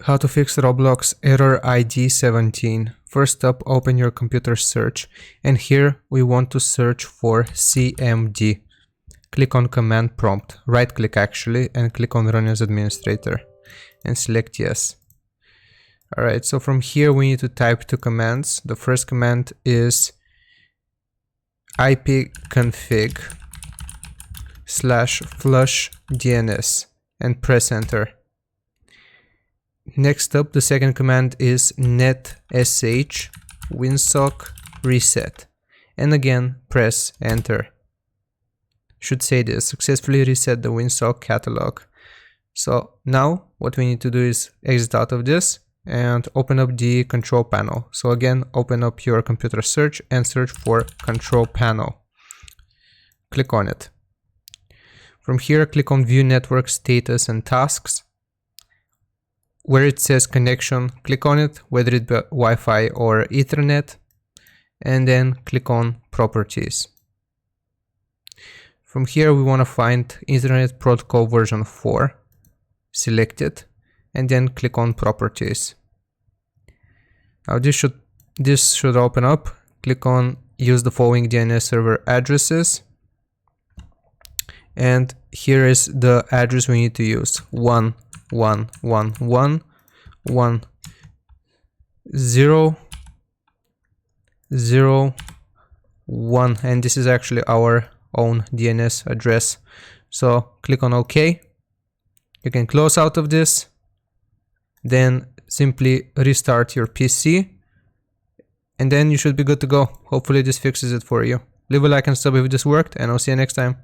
How to fix Roblox Error ID 17. First up, open your computer search, and here we want to search for CMD. Click on command prompt, right click actually, and click on run as administrator and select yes. Alright, so from here we need to type two commands. The first command is ipconfig/flush DNS and press enter. Next up, the second command is netsh winsock reset, and again press enter. Should say this, successfully reset the winsock catalog. So now what we need to do is exit out of this and open up the control panel. So again, open up your computer search and search for control panel. Click on it. From here, click on view network status and tasks. Where it says connection, click on it, whether it be Wi-Fi or Ethernet, and then click on properties. From here we want to find Internet Protocol version 4, select it, and then click on properties. Now this should open up. Click on use the following DNS server addresses, and here is the address we need to use: 1.1.1.1.0.0.1, and this is actually our own DNS address. So click on OK. You can close out of this, then simply restart your PC, and then you should be good to go. Hopefully this fixes it for you. Leave a like and sub if this worked, and I'll see you next time.